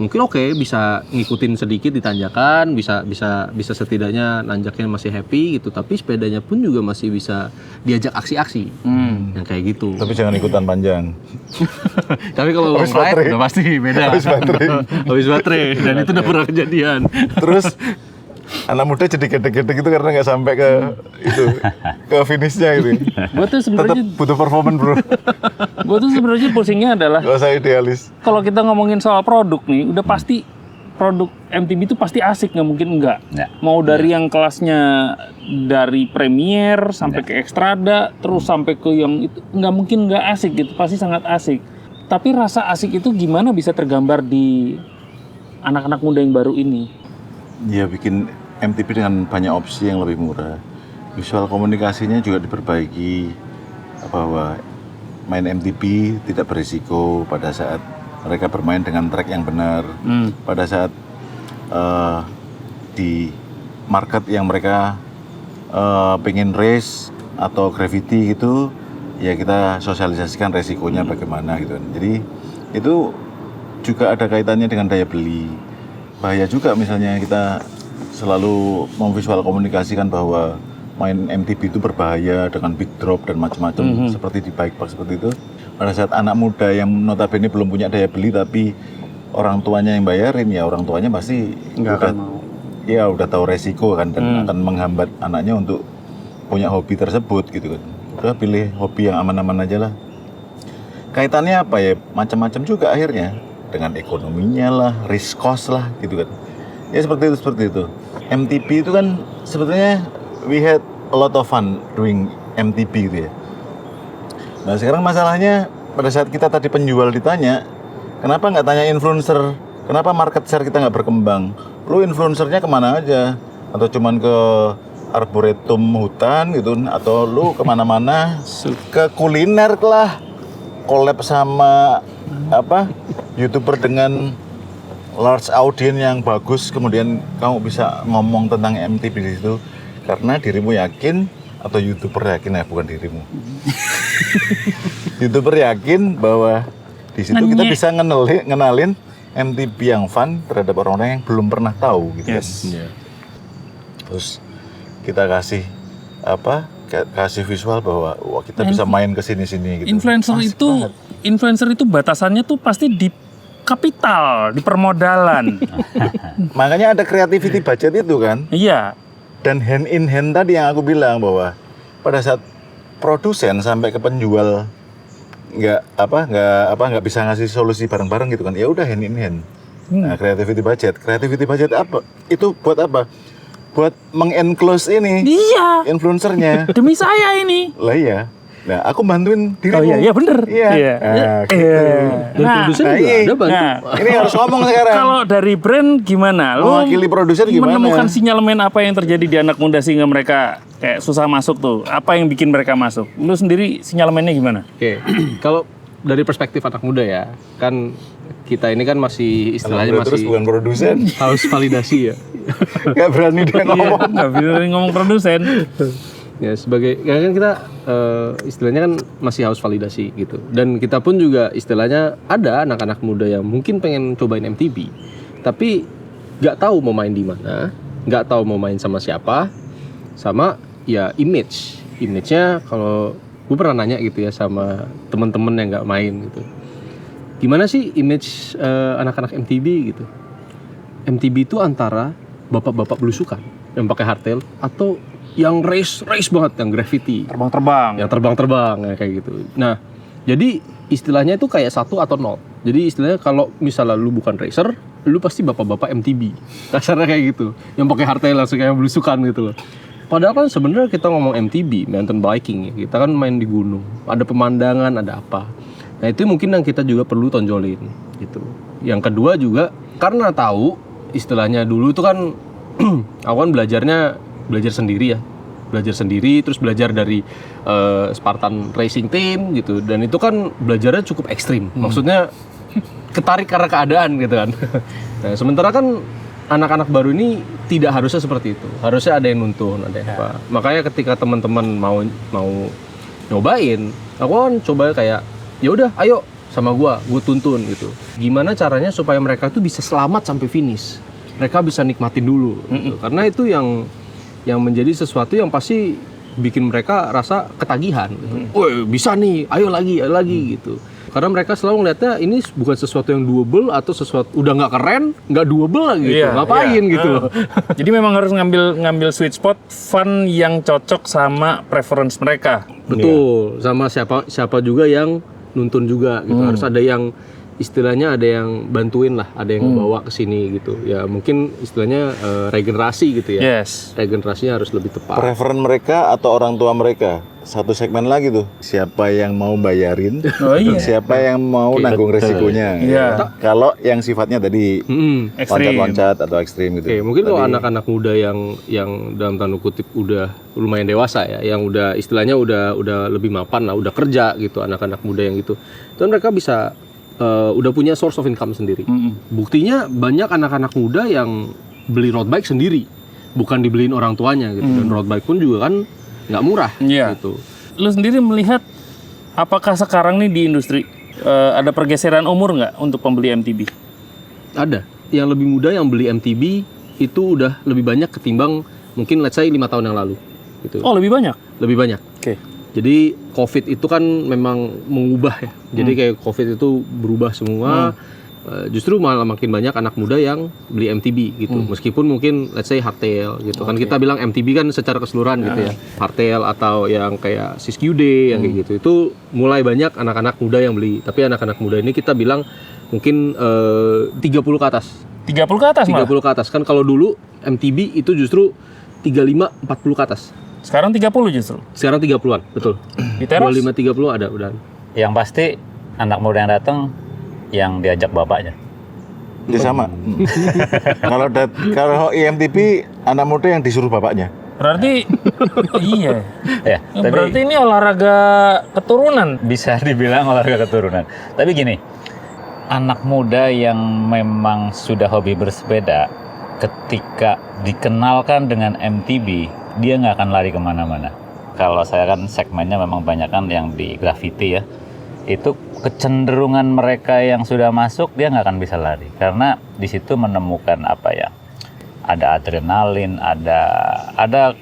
Mungkin bisa ngikutin sedikit di tanjakan, bisa setidaknya nanjaknya masih happy gitu. Tapi sepedanya pun juga masih bisa diajak aksi-aksi. Yang kayak gitu. Tapi jangan ikutan panjang. Tapi kalau long ride udah pasti beda. Habis baterai. Dan itu udah pernah kejadian. Terus anak muda jadi gede-gede gitu karena nggak sampai ke finishnya gitu. Gue tuh Tetap sebenarnya butuh performance bro. pusingnya adalah Gak usah idealis. kalau kita ngomongin soal produk nih, udah pasti produk MTB itu pasti asik, nggak mungkin enggak. Ya. Mau dari yang kelasnya dari Premier sampai ke Extrada, terus sampai ke yang itu nggak mungkin nggak asik gitu, pasti sangat asik. Tapi rasa asik itu gimana bisa tergambar di anak-anak muda yang baru ini? Ya bikin MTB dengan banyak opsi yang lebih murah. Visual komunikasinya juga diperbaiki bahwa main MTB tidak berisiko pada saat mereka bermain dengan track yang benar. Pada saat di market yang mereka pengen race atau gravity gitu, ya kita sosialisasikan resikonya bagaimana gitu kan. Jadi itu juga ada kaitannya dengan daya beli. Bahaya juga misalnya kita selalu memvisual komunikasikan bahwa main MTB itu berbahaya dengan big drop dan macam-macam seperti di bike park seperti itu. Pada saat anak muda yang notabene belum punya daya beli tapi orang tuanya yang bayarin, ya orang tuanya pasti udah tahu resiko kan dan akan menghambat anaknya untuk punya hobi tersebut gitu kan. Udah pilih hobi yang aman-aman aja lah. Kaitannya apa ya? Macam-macam juga akhirnya. Dengan ekonominya lah, risk cost lah gitu kan. Ya seperti itu. MTB itu kan sebetulnya we had a lot of fun doing MTB gitu ya. Nah sekarang masalahnya pada saat kita tadi penjual ditanya, kenapa nggak tanya influencer, kenapa market share kita nggak berkembang? Lu influencernya kemana aja? Atau cuman ke arboretum hutan gitu, atau lu kemana-mana ke kuliner lah, collab sama YouTuber dengan large audience yang bagus, kemudian kamu bisa ngomong tentang MTB di situ karena dirimu yakin, atau YouTuber yakin ya, bukan dirimu. YouTuber yakin bahwa di situ kita bisa ngenalin MTB yang fun terhadap orang-orang yang belum pernah tahu gitu. Yes. Terus kita kasih visual bahwa wah kita bisa main ke sini-sini gitu. Influencer itu batasannya tuh pasti di kapital, di permodalan. Makanya ada creativity budget itu kan. Iya. Dan hand in hand tadi yang aku bilang bahwa pada saat produsen sampai ke penjual nggak bisa ngasih solusi bareng-bareng gitu kan. Ya udah hand in hand. Nah, creativity budget apa? Itu buat apa? Buat mengenclose ini. Iya. Influencernya. Demi saya ini. Lah iya. Nah, aku bantuin dirimu. Oh iya bener. Iya. Nah, gitu. Dan produsen juga ada bantu. Ini harus ngomong sekarang. Kalau dari brand gimana? Lu Mewakili produser gimana? menemukan sinyalemen apa yang terjadi di anak muda sehingga mereka kayak susah masuk tuh? Apa yang bikin mereka masuk? Lu sendiri sinyalemennya gimana? Oke, kalau dari perspektif anak muda ya, kan kita ini kan masih istilahnya Terus masih bukan produsen. harus validasi ya. Nggak berani dia ngomong. Nggak bisa ngomong produsen. Ya sebagai kan kita istilahnya kan masih harus validasi gitu. Dan kita pun juga istilahnya ada anak-anak muda yang mungkin pengen cobain MTB, tapi nggak tahu mau main di mana, nggak tahu mau main sama siapa, sama ya image-nya kalau gue pernah nanya gitu ya sama teman-teman yang nggak main gitu. Gimana sih image anak-anak MTB gitu? MTB itu antara bapak-bapak belusukan yang pakai hardtail atau yang race banget, yang graffiti, Terbang-terbang. yang terbang-terbang ya kayak gitu. Nah, jadi istilahnya itu kayak 1 atau 0. Jadi istilahnya kalau misalnya lu bukan racer, lu pasti bapak-bapak MTB. Kasarnya kayak gitu. Yang pakai hardtail langsung kayak belusukan gitu loh. Padahal kan sebenarnya kita ngomong MTB, mountain biking ya. Kita kan main di gunung, ada pemandangan, ada apa. Nah, itu mungkin yang kita juga perlu tonjolin gitu. Yang kedua juga karena tahu istilahnya dulu itu kan aku kan belajar sendiri terus belajar dari Spartan Racing Team gitu, dan itu kan belajarnya cukup ekstrim, maksudnya ketarik karena keadaan gitu kan. Nah, sementara kan anak-anak baru ini tidak harusnya seperti itu, harusnya ada yang nuntun, ada yang apa. Makanya ketika teman-teman mau nyobain, aku kan coba kayak ya udah ayo sama gue tuntun gitu, gimana caranya supaya mereka tuh bisa selamat sampai finish, mereka bisa nikmatin dulu gitu. Karena itu yang menjadi sesuatu yang pasti bikin mereka rasa ketagihan gitu. Woi bisa nih, ayo lagi gitu. Karena mereka selalu ngeliatnya ini bukan sesuatu yang doable atau sesuatu udah nggak keren, nggak doable lagi gitu. Ngapain gitu loh. Jadi memang harus ngambil sweet spot fun yang cocok sama preference mereka. Betul, sama siapa juga yang nuntun juga gitu. Harus ada yang istilahnya ada yang bantuin lah, ada yang bawa ke sini gitu. Ya mungkin istilahnya regenerasi gitu ya. Yes. Regenerasinya harus lebih tepat. Preferen mereka atau orang tua mereka. Satu segmen lagi tuh, siapa yang mau bayarin, siapa yang mau nanggung resikonya. Iya. Kalau yang sifatnya tadi Ekstrim. loncat-loncat atau ekstrim gitu. Oke, mungkin kalau anak-anak muda yang dalam tanda kutip udah lumayan dewasa ya, yang udah istilahnya udah lebih mapan lah, udah kerja gitu, anak-anak muda yang gitu. Dan mereka bisa udah punya source of income sendiri. Buktinya banyak anak-anak muda yang beli road bike sendiri, bukan dibeliin orang tuanya gitu. Dan road bike pun juga kan nggak murah gitu. Lu sendiri melihat apakah sekarang nih di industri ada pergeseran umur nggak untuk pembeli MTB? Ada. Yang lebih muda yang beli MTB itu udah lebih banyak ketimbang mungkin let's say 5 tahun yang lalu gitu. Oh, lebih banyak? Lebih banyak. Oke. Jadi COVID itu kan memang mengubah ya. Jadi kayak COVID itu berubah semua. Justru malah makin banyak anak muda yang beli MTB gitu. Meskipun mungkin let's say hardtail gitu. Kan kita bilang MTB kan secara keseluruhan gitu ya. Hardtail atau yang kayak SISQD yang kayak gitu. Itu mulai banyak anak-anak muda yang beli. Tapi anak-anak muda ini kita bilang mungkin 30 ke atas. 30 ke atas 30 malah? ke atas. Kan kalau dulu MTB itu justru 35 40 ke atas. Sekarang 30 justru? Sekarang 30-an, betul. Di teras? 25 30 ada udah. Yang pasti anak muda yang datang yang diajak bapaknya. Ya sama. Kalau IMTB anak muda yang disuruh bapaknya. Berarti iya. Ya, tapi Berarti ini olahraga keturunan. bisa dibilang olahraga keturunan. Tapi gini, anak muda yang memang sudah hobi bersepeda, ketika dikenalkan dengan MTB, dia nggak akan lari kemana-mana. Kalau saya kan segmennya memang banyak kan yang di graffiti ya, itu kecenderungan mereka yang sudah masuk dia nggak akan bisa lari karena di situ menemukan apa ya, ada adrenalin, ada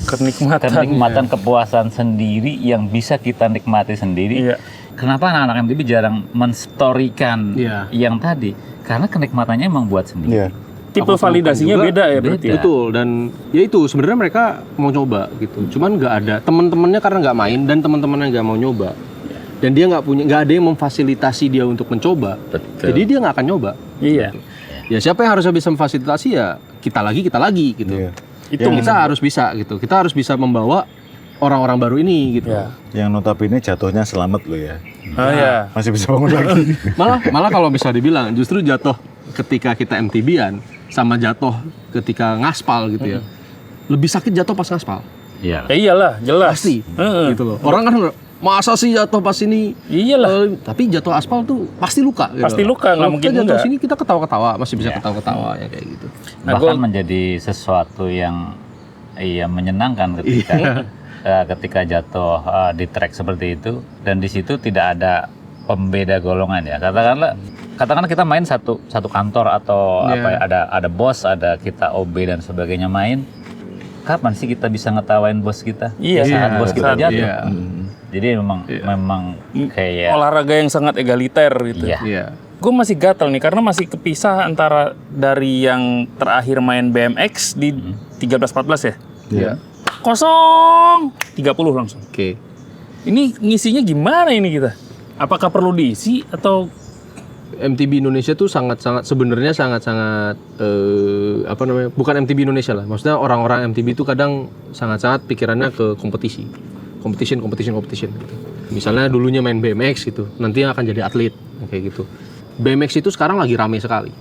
kenikmatan kepuasan sendiri yang bisa kita nikmati sendiri. Iya. Kenapa anak-anak MTB jarang menstorikan yang tadi? Karena kenikmatannya emang buat sendiri. Iya. Tipe validasinya juga, beda ya berarti. beda. Betul, dan ya itu sebenarnya mereka mau coba gitu. Cuman nggak ada teman-temannya karena nggak main dan teman-temannya nggak mau nyoba. Dan dia nggak ada yang memfasilitasi dia untuk mencoba. Betul. Jadi dia nggak akan nyoba. Iya. Ya siapa yang harusnya bisa memfasilitasi ya kita lagi gitu. Iya. Itu Kita harus bisa gitu. Kita harus bisa membawa orang-orang baru ini gitu. Ya. Yang notabene jatuhnya selamat loh ya. Oh ya. Masih bisa bangun lagi. Malah kalau bisa dibilang justru jatuh ketika kita MTB-an sama jatuh ketika ngaspal gitu ya. Lebih sakit jatuh pas ngaspal. Iya. Ya iyalah, jelas. Pasti. Heeh. Gitu loh. Orang kan masa sih jatuh pas ini? Iyalah. Tapi jatuh aspal tuh pasti luka. Gitu. Pasti luka, nggak Kalau mungkin kita jatuh enggak. sini kita ketawa-ketawa, masih bisa ketawa-ketawa ya kayak gitu. Nah, Bahkan gua- menjadi sesuatu yang menyenangkan ketika jatuh di track seperti itu, dan di situ tidak ada pembeda golongan ya. Katakanlah kita main satu kantor atau ada bos, ada kita OB dan sebagainya main. Kapan sih kita bisa ngetawain bos kita? Iya, Saat bos kita saat- jatuh. Iya. Jadi memang kayak olahraga yang sangat egaliter gitu. iya. Iya. Gue masih gatel nih karena masih kepisah antara dari yang terakhir main BMX di 13-14 ya. Iya. 0-30 langsung. Oke. Ini ngisinya gimana ini kita? Apakah perlu diisi atau MTB Indonesia tuh sangat-sangat sebenarnya sangat-sangat bukan MTB Indonesia lah. Maksudnya orang-orang MTB itu kadang sangat-sangat pikirannya ke kompetisi. Competition gitu. Misalnya dulunya main BMX gitu, nanti akan jadi atlet kayak gitu. BMX itu sekarang lagi rame sekali.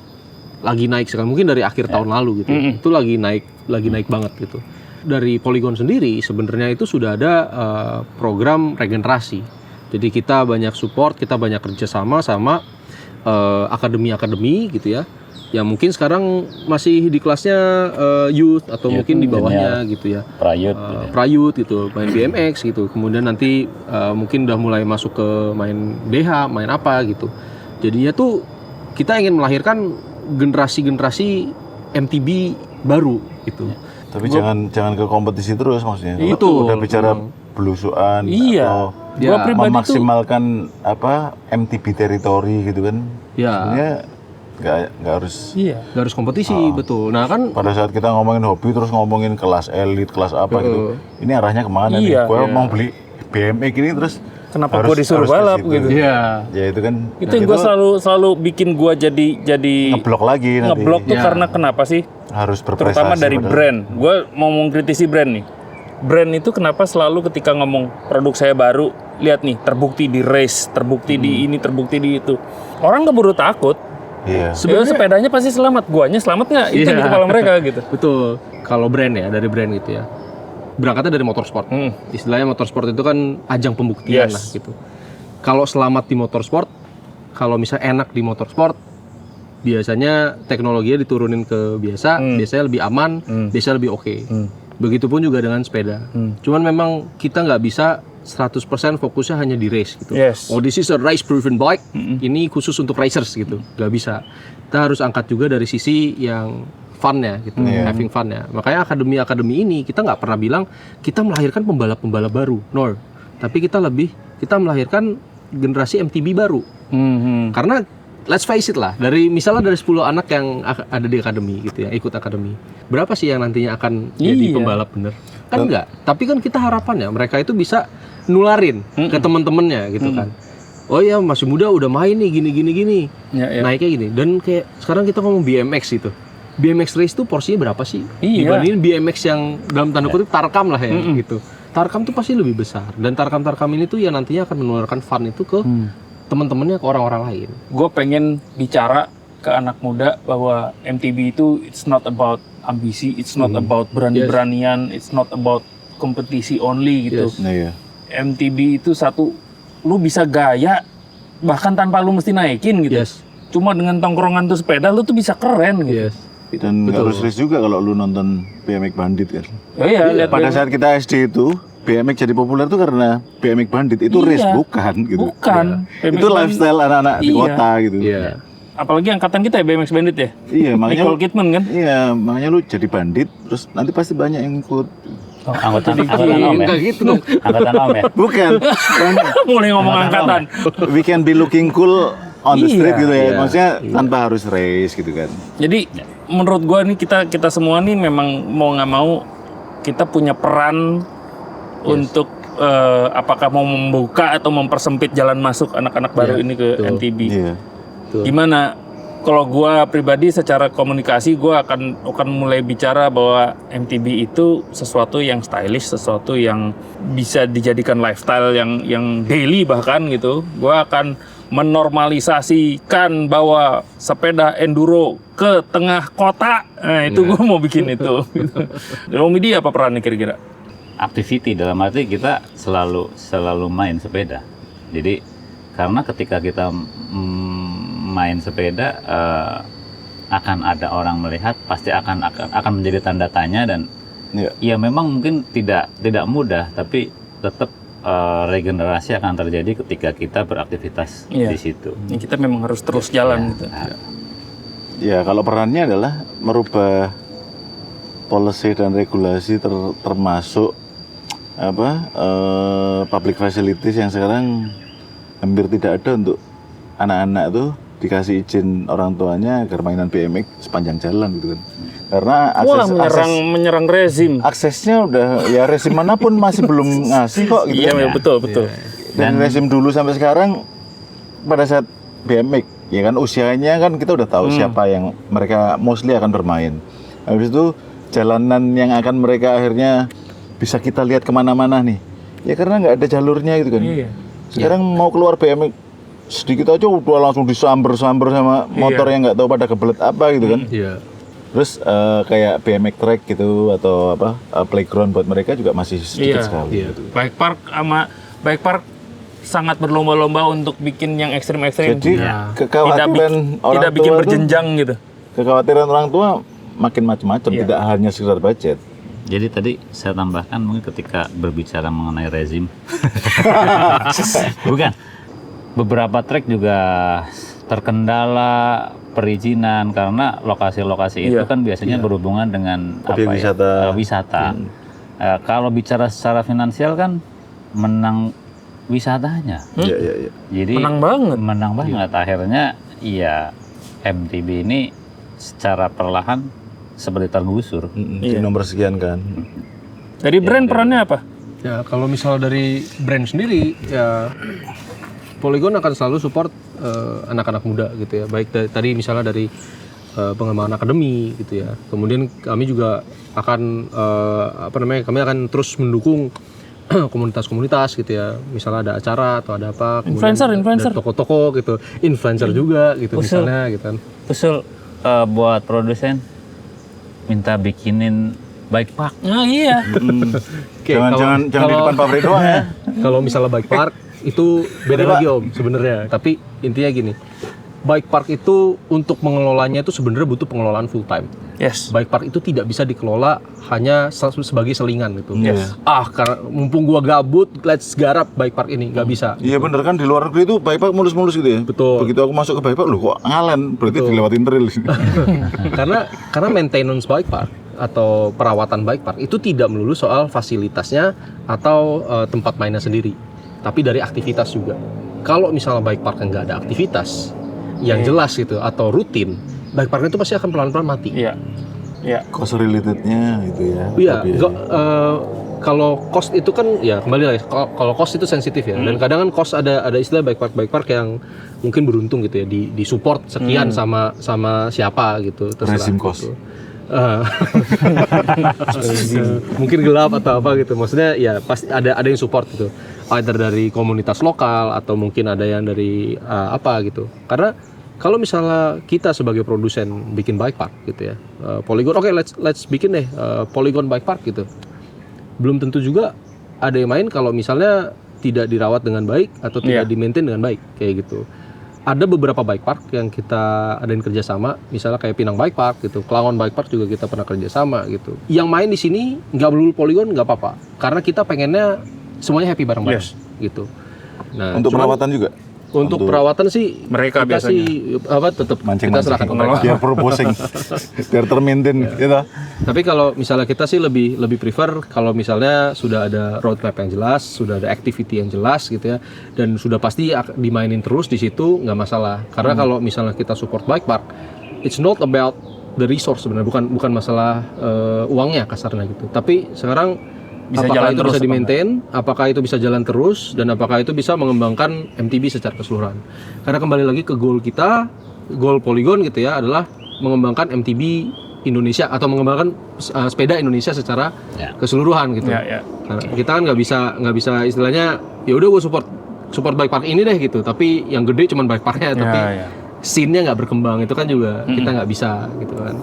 Lagi naik sekali, mungkin dari akhir tahun lalu gitu. Itu lagi naik banget gitu. Dari Polygon sendiri sebenarnya itu sudah ada program regenerasi. Jadi kita banyak support, kita banyak kerjasama sama akademi-akademi gitu ya, yang mungkin sekarang masih di kelasnya youth atau mungkin di bawahnya gitu ya, prayut gitu, main BMX gitu, kemudian nanti mungkin udah mulai masuk ke main DH, main apa gitu. Jadinya tuh kita ingin melahirkan generasi-generasi MTB baru gitu. Tapi jangan ke kompetisi terus maksudnya. Itu. Udah bicara belusuan Iya. atau Gua pribadi tuh memaksimalkan MTB teritori gitu kan. Ya, Sebenarnya nggak harus. iya. nggak harus kompetisi, betul. Nah kan Pada saat kita ngomongin hobi terus ngomongin kelas elit, kelas apa gitu. Ini arahnya kemana Iya. nih? Gue mau beli BMX ini terus Kenapa gue disuruh harus ke balap situ. gitu? ya Ya itu kan. Itu yang gue selalu bikin gue jadi ngeblok lagi nanti. ngeblok tuh Ya. karena kenapa sih? Harus berprestasi. Terutama dari padahal. brand. Gue mau mengkritisi brand nih. Brand itu kenapa selalu ketika ngomong produk saya baru, lihat nih terbukti di race, terbukti di ini, terbukti di itu. Orang keburu takut. Iya. Sebenarnya sepedanya pasti selamat, guanya selamat nggak? Itu Iya. di kepala mereka gitu. betul. Kalau brand ya, dari brand gitu ya, berangkatnya dari motorsport. Istilahnya motorsport itu kan ajang pembuktian Yes. lah gitu. Kalau selamat di motorsport, kalau misalnya enak di motorsport, biasanya teknologinya diturunin ke biasanya lebih aman, biasanya lebih oke. Begitupun juga dengan sepeda. Cuman memang kita nggak bisa 100% fokusnya hanya di race gitu. Yes. Oh, this is a race proven bike. Ini khusus untuk racers gitu. Nggak bisa. Kita harus angkat juga dari sisi yang fun-nya gitu, having fun-nya. Makanya akademi-akademi ini kita nggak pernah bilang kita melahirkan pembalap-pembalap baru, no. Tapi kita melahirkan generasi MTB baru. Karena let's face it lah, misalnya dari 10 anak yang ada di akademi gitu ya, ikut akademi. Berapa sih yang nantinya akan jadi Iya. pembalap bener? Kan enggak. Tapi kan kita harapannya mereka itu bisa nularin ke teman-temannya gitu kan. Oh ya masih muda udah main nih gini. Ya, ya. Naiknya gini. Dan kayak sekarang kita ngomong BMX itu. BMX race itu porsinya berapa sih? Iya. Dibandingin BMX yang dalam tanda kutip tarkam lah ya gitu. Tarkam tuh pasti lebih besar. Dan tarkam-tarkam ini tuh yang nantinya akan menularkan fun itu ke teman-temannya, ke orang-orang lain. Gue pengen bicara ke anak muda bahwa MTB itu it's not about ambisi, it's not about berani-beranian, it's not about kompetisi only gitu. Yes. Nah, iya. MTB itu satu, lu bisa gaya bahkan tanpa lu mesti naikin gitu. Yes. Cuma dengan tongkrongan tuh sepeda lu tuh bisa keren gitu. Yes. Dan nggak harus race juga kalau lu nonton BMX Bandit kan. Iya, lihat Pada saat kita SD itu BMX jadi populer tuh karena BMX Bandit itu Iya. race bukan gitu. Bukan. Ya. Itu lifestyle anak-anak di Iya. kota gitu. Iya. apalagi angkatan kita ya BMX Bandit ya. Iya, makanya Nicole Kidman kan. Iya, makanya lu jadi bandit, terus nanti pasti banyak yang ikut. Angkatan Om ya? Enggak gitu dong. Angkatan Om ya? Bukan. Mulai ngomong angkatan. We can be looking cool on the street gitu ya. Iya. Maksudnya tanpa harus race gitu kan. Jadi menurut gua nih kita semua nih memang mau nggak mau kita punya peran untuk apakah mau membuka atau mempersempit jalan masuk anak-anak baru ini ke MTB. Iya. Gimana? Kalau gua pribadi secara komunikasi gua akan mulai bicara bahwa MTB itu sesuatu yang stylish, sesuatu yang bisa dijadikan lifestyle yang daily bahkan gitu. Gua akan menormalisasikan bahwa sepeda enduro ke tengah kota. Nah, itu gua mau bikin itu. Om Widi apa perannya kira-kira? Activity dalam arti kita selalu main sepeda. Jadi karena ketika kita main sepeda akan ada orang melihat, pasti akan menjadi tanda tanya dan Iya. ya memang mungkin tidak mudah, tapi tetap regenerasi akan terjadi ketika kita beraktivitas Iya. di situ. Ini kita memang harus terus jalan gitu. Ya, kalau perannya adalah merubah policy dan regulasi termasuk public facilities yang sekarang hampir tidak ada untuk anak-anak tuh dikasih izin orang tuanya agar mainan BMX sepanjang jalan gitu kan. Karena menyerang rezim. aksesnya udah ya rezim manapun masih belum ngasih kok gitu. Iya, kan. betul. Dan rezim dulu sampai sekarang pada saat BMX ya kan usianya kan kita udah tahu siapa yang mereka mostly akan bermain. Habis itu jalanan yang akan mereka akhirnya bisa kita lihat kemana-mana nih. Ya karena nggak ada jalurnya gitu kan. Iya. Sekarang mau keluar BMX sedikit aja udah langsung disamber sama motor yang nggak tahu pada kebelet apa gitu kan. Iya. Terus kayak BMX track gitu atau playground buat mereka juga masih sedikit sekali. Iya. Gitu. Bike park sangat berlomba-lomba untuk bikin yang ekstrim-ekstrim. Jadi kekhawatiran orang tidak bikin tua tuh- berjenjang gitu. kekhawatiran orang tua makin macam-macam, tidak hanya sekedar budget. Jadi tadi saya tambahkan mungkin ketika berbicara mengenai rezim, bukan, beberapa trek juga terkendala perizinan karena lokasi-lokasi itu kan biasanya berhubungan dengan Objek wisata. wisata. Kalau bicara secara finansial kan menang wisatanya. Iya. Jadi menang banget. Akhirnya ya MTB ini secara perlahan seperti tergusur. Di nomor sekian kan. Dari brand perannya apa? Ya, kalau misalnya dari brand sendiri, ya Polygon akan selalu support anak-anak muda gitu ya. Baik tadi misalnya dari pengembangan akademi gitu ya. Kemudian kami juga akan kami akan terus mendukung komunitas-komunitas gitu ya. Misalnya ada acara atau ada apa, kemudian Influencer. ada toko-toko gitu, influencer juga gitu misalnya gitu kan. Usul buat produsen minta bikinin bike park. Nah, iya. Oke, Jangan di depan pabrik doang ya. Kalau misalnya bike park itu beda lagi Om sebenarnya. Tapi intinya gini, bike park itu untuk mengelolanya itu sebenarnya butuh pengelolaan full time. Yes. Bike park itu tidak bisa dikelola hanya sebagai selingan gitu. Yes. Karena mumpung gua gabut, let's garap bike park ini, nggak bisa. Iya bener kan di luar negeri itu bike park mulus-mulus gitu ya. Betul. Begitu aku masuk ke bike park, loh kok ngalen, berarti dilewatin trail. karena maintenance bike park atau perawatan bike park itu tidak melulu soal fasilitasnya atau tempat mainnya sendiri, tapi dari aktivitas juga. Kalau misalnya bike park nggak ada aktivitas yang jelas gitu atau rutin, bike park itu pasti akan pelan-pelan mati. Iya. Cost relatednya gitu ya. Iya, Tapi ya. kalau cost itu kan ya kembali lagi. Kalau cost itu sensitif ya. Dan kadang kan cost ada istilah bike park yang mungkin beruntung gitu ya di support sekian sama siapa gitu. Terserah Rezim cost. gitu. Mungkin gelap atau apa gitu. Maksudnya ya pasti ada yang support gitu. Either dari komunitas lokal atau mungkin ada yang dari apa gitu. Karena kalau misalnya kita sebagai produsen bikin bike park gitu ya, Polygon, oke, let's bikin deh Polygon bike park gitu. Belum tentu juga ada yang main kalau misalnya tidak dirawat dengan baik atau tidak di-maintain dengan baik kayak gitu. Ada beberapa bike park yang kita adain kerjasama, misalnya kayak Pinang Bike Park gitu, Kelangon Bike Park juga kita pernah kerjasama gitu. Yang main di sini nggak melulu Polygon nggak apa-apa, karena kita pengennya semuanya happy bareng-bareng gitu. Nah, Untuk perawatan juga? Untuk perawatan sih Mereka kita sih tetap kita serahkan ke mereka. biar proposing, biar termaintain gitu. Tapi kalau misalnya kita sih lebih prefer kalau misalnya sudah ada roadmap yang jelas, sudah ada activity yang jelas gitu ya, dan sudah pasti dimainin terus di situ nggak masalah. Karena kalau misalnya kita support bike park, it's not about the resource sebenarnya, bukan masalah uangnya kasarnya gitu. Tapi sekarang Bisa apakah jalan itu terus bisa apa di-maintain, apakah itu bisa jalan terus, dan apakah itu bisa mengembangkan MTB secara keseluruhan. Karena kembali lagi ke goal kita, goal Polygon gitu ya, adalah mengembangkan MTB Indonesia atau mengembangkan sepeda Indonesia secara keseluruhan gitu. Ya. Karena kita kan nggak bisa istilahnya ya udah gue support bike park ini deh gitu, tapi yang gede cuman bike parknya, tapi scene-nya nggak berkembang, itu kan juga kita nggak bisa gitu kan.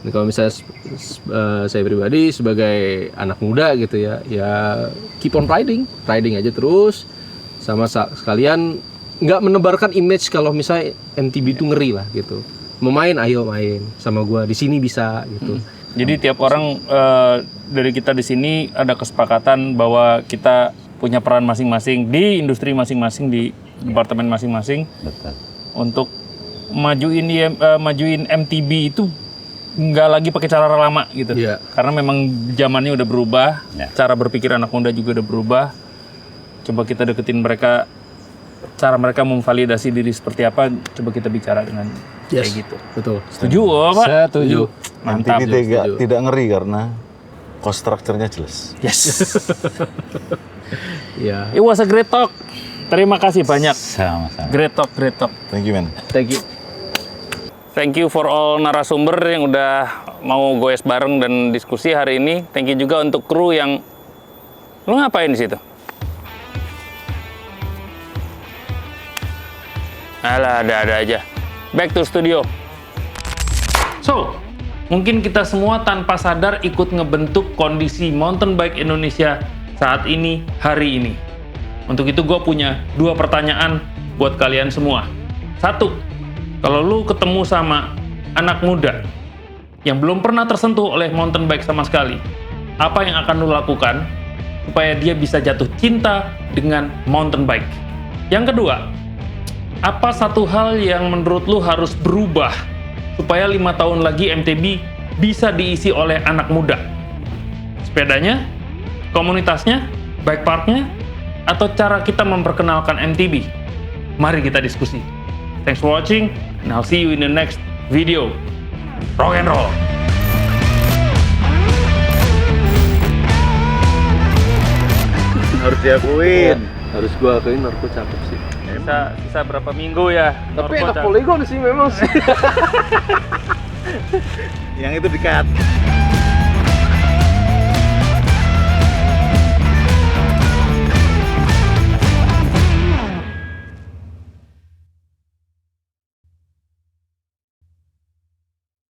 Nah, kalau misalnya saya pribadi sebagai anak muda gitu ya keep on riding aja terus, sama sekalian nggak menebarkan image kalau misalnya MTB itu ngeri lah gitu. Mau main, ayo main sama gua di sini bisa gitu. Jadi tiap orang dari kita di sini ada kesepakatan bahwa kita punya peran masing-masing di industri masing-masing, di departemen masing-masing. Betul. Untuk majuin MTB itu nggak lagi pakai cara lama gitu. Iya. Karena memang zamannya udah berubah, Ya. cara berpikir anak muda juga udah berubah. Coba kita deketin mereka, cara mereka memvalidasi diri seperti apa, coba kita bicara dengan kayak gitu. Betul. Setuju, Pak? Setuju. Mantap. MTB tidak ngeri karena cost structure-nya jelas. Yes. Ya. It was a great talk. Terima kasih banyak. Sama-sama. Great talk, great talk. Thank you, man. Thank you. Thank you for all narasumber yang udah mau goes bareng dan diskusi hari ini. Thank you juga untuk kru yang... Lu ngapain di situ? Alah, ada-ada aja. Back to studio. So, mungkin kita semua tanpa sadar ikut ngebentuk kondisi mountain bike Indonesia saat ini, hari ini. Untuk itu gue punya 2 pertanyaan buat kalian semua. 1, kalau lu ketemu sama anak muda yang belum pernah tersentuh oleh mountain bike sama sekali, apa yang akan lu lakukan supaya dia bisa jatuh cinta dengan mountain bike? Yang kedua, apa satu hal yang menurut lu harus berubah supaya 5 tahun lagi MTB bisa diisi oleh anak muda? Sepedanya, komunitasnya, bike parknya, atau cara kita memperkenalkan MTB? Mari kita diskusi. Thanks for watching, and I'll see you in the next video. Rock and roll! Harus diakuin. Harus gua akuin Norco cakep sih. Sisa berapa minggu ya? Tapi Norco enak cakep. Polygon sih memang sih. Yang itu di-cut.